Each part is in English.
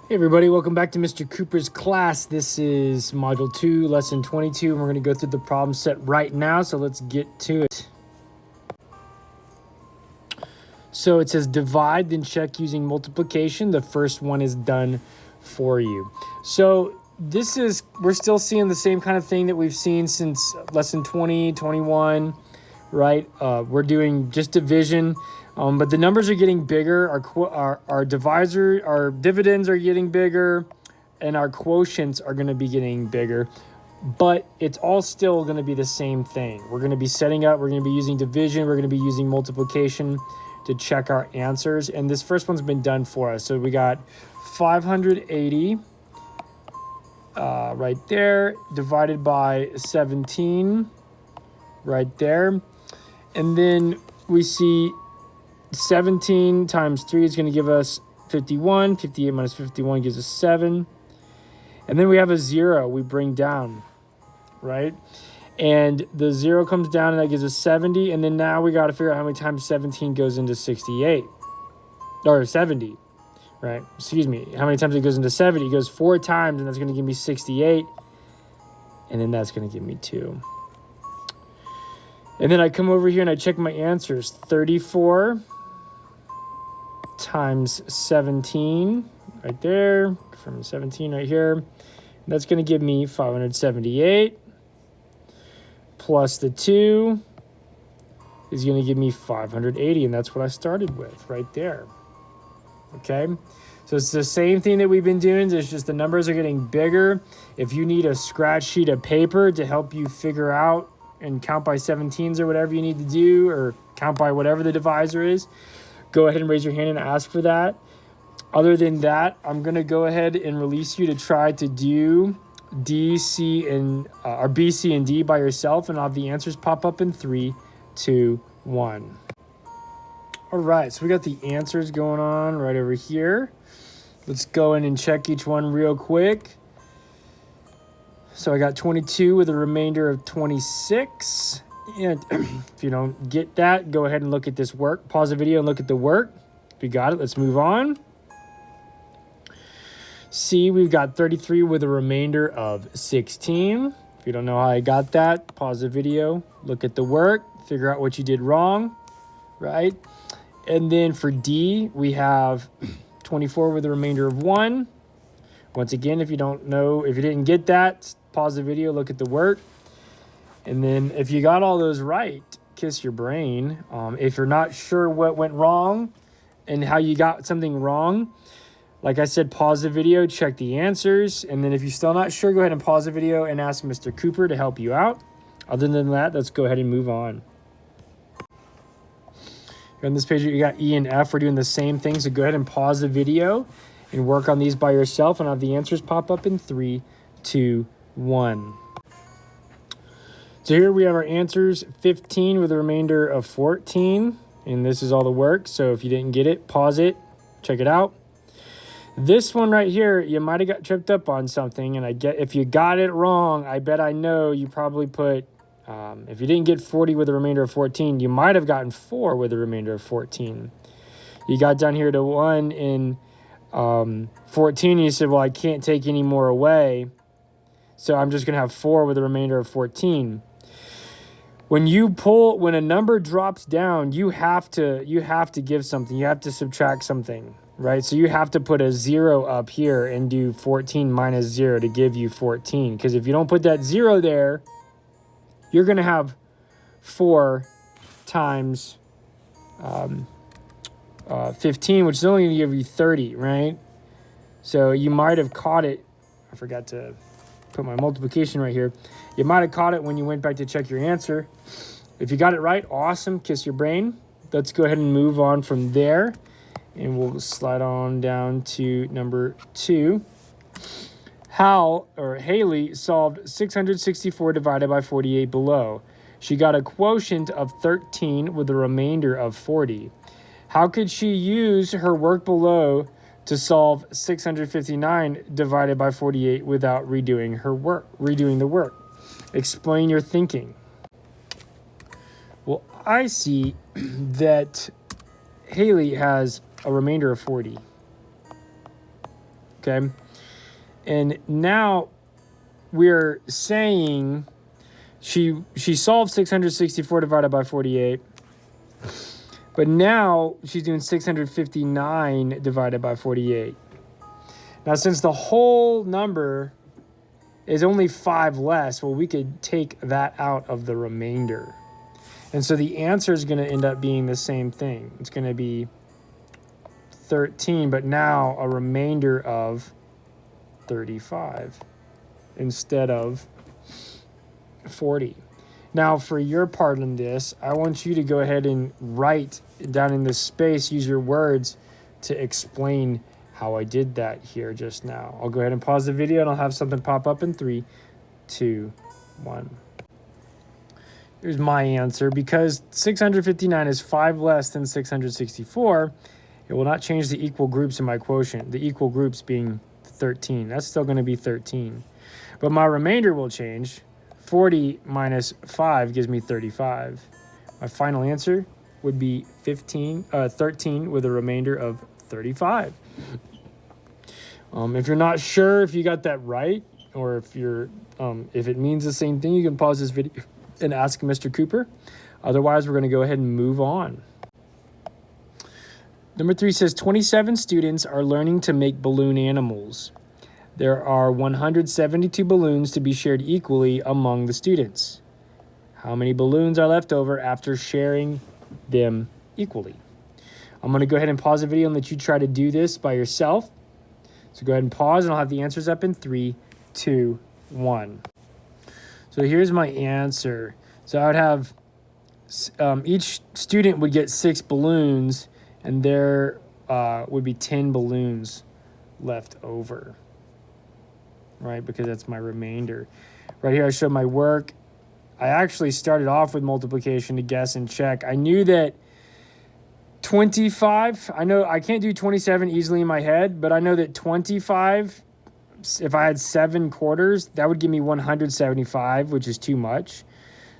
Hey everybody, welcome back to Mr. Cooper's class. This is Module 2, Lesson 22, and we're going to go through the problem set right now, so let's get to it. So it says divide, then check using multiplication. The first one is done for you. So we're still seeing the same kind of thing that we've seen since Lesson 20, 21, right? We're doing just division. But the numbers are getting bigger. Our dividends are getting bigger, and our quotients are going to be getting bigger. But it's all still going to be the same thing. We're going to be setting up. We're going to be using division. We're going to be using multiplication to check our answers. And this first one's been done for us. So we got 580 right there, divided by 17 right there. And then we see 17 times 3 is going to give us 51. 58 minus 51 gives us 7. And then we have a 0 we bring down, right? And the 0 comes down, and that gives us 70. And then now we got to figure out how many times 17 goes into 68. Or 70, right? Excuse me. How many times it goes into 70? It goes 4 times, and that's going to give me 68. And then that's going to give me 2. And then I come over here and I check my answers. 34 times 17 right there, from 17 right here. And that's going to give me 578 plus the 2 is going to give me 580, and that's what I started with right there. Okay, so it's the same thing that we've been doing. It's just the numbers are getting bigger. If you need a scratch sheet of paper to help you figure out and count by 17s or whatever you need to do, or count by whatever the divisor is, go ahead and raise your hand and ask for that. Other than that, I'm going to go ahead and release you to try to do D, C, and or B, C, and D by yourself, and I'll have the answers pop up in 3, 2, 1. All right, so we got the answers going on right over here. Let's go in and check each one real quick. So I got 22 with a remainder of 26. And if you don't get that, go ahead and look at this work. Pause the video and look at the work. If you got it, let's move on. C, we've got 33 with a remainder of 16. If you don't know how I got that, pause the video, look at the work, figure out what you did wrong, right? And then for D, we have 24 with a remainder of 1. Once again, if you didn't get that, pause the video, look at the work. And then if you got all those right, kiss your brain. If you're not sure what went wrong and how you got something wrong, like I said, pause the video, check the answers. And then if you're still not sure, go ahead and pause the video and ask Mr. Cooper to help you out. Other than that, let's go ahead and move on. Here on this page, you got E and F. We're doing the same thing, so go ahead and pause the video and work on these by yourself, and have the answers pop up in 3, 2, 1. So here we have our answers, 15 with a remainder of 14, and this is all the work. So if you didn't get it, pause it, check it out. This one right here, you might have got tripped up on something, and if you got it wrong, I bet I know you probably put, if you didn't get 40 with a remainder of 14, you might have gotten 4 with a remainder of 14. You got down here to 1 in 14, and you said, well, I can't take any more away, so I'm just going to have 4 with a remainder of 14. When a number drops down, you have to give something. You have to subtract something, right? So you have to put a 0 up here and do 14 minus 0 to give you 14. Because if you don't put that 0 there, you're going to have 4 times 15, which is only going to give you 30, right? So you might have caught it. I forgot to put my multiplication right here. You might have caught it when you went back to check your answer. If you got it right, awesome. Kiss your brain. Let's go ahead and move on from there. And we'll slide on down to number 2. Haley solved 664 divided by 48 below. She got a quotient of 13 with a remainder of 40. How could she use her work below to solve 659 divided by 48 without redoing the work? Explain your thinking. Well, I see that Haley has a remainder of 40. okay? And now we're saying she solved 664 divided by 48. But now she's doing 659 divided by 48. Now, since the whole number is only 5 less, well, we could take that out of the remainder. And so the answer is going to end up being the same thing. It's going to be 13, but now a remainder of 35 instead of 40. Now, for your part in this, I want you to go ahead and write down in this space, use your words to explain how I did that here just now. I'll go ahead and pause the video and I'll have something pop up in 3, 2, 1. Here's my answer. Because 659 is 5 less than 664, it will not change the equal groups in my quotient. The equal groups being 13. That's still going to be 13. But my remainder will change. 40 minus 5 gives me 35. My final answer would be 13 with a remainder of 35. If you're not sure if you got that right, or if it means the same thing, you can pause this video and ask Mr. Cooper. Otherwise, we're going to go ahead and move on. Number 3 says 27 students are learning to make balloon animals. There are 172 balloons to be shared equally among the students. How many balloons are left over after sharing them equally? I'm going to go ahead and pause the video and let you try to do this by yourself. So go ahead and pause, and I'll have the answers up in 3, 2, 1. So here's my answer. So I would have each student would get 6 balloons, and there would be 10 balloons left over, right? Because that's my remainder. Right here I show my work. I actually started off with multiplication to guess and check. I knew that 25, I know I can't do 27 easily in my head, but I know that 25, if I had 7 quarters, that would give me 175, which is too much.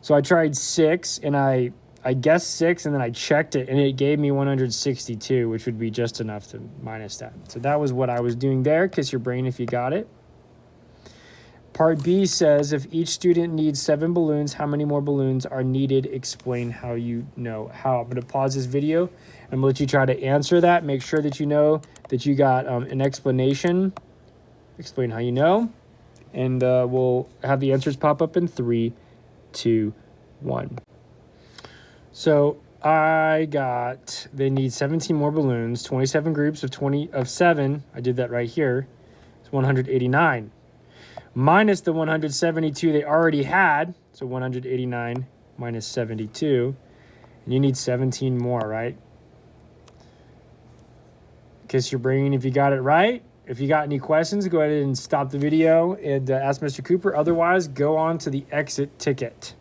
So I tried 6, and I guessed 6, and then I checked it, and it gave me 162, which would be just enough to minus that. So that was what I was doing there. Kiss your brain if you got it. Part B says, if each student needs 7 balloons, how many more balloons are needed? Explain how you know how. I'm going to pause this video and I'm going to let you try to answer that. Make sure that you know that you got an explanation. Explain how you know. And we'll have the answers pop up in 3, 2, 1. So I got, they need 17 more balloons, 27 groups of 7. I did that right here. It's 189. Minus the 172 they already had, so 189 minus 72, and you need 17 more, right? Kiss your brain if you got it right. If you got any questions, go ahead and stop the video and ask Mr. Cooper. Otherwise, go on to the exit ticket.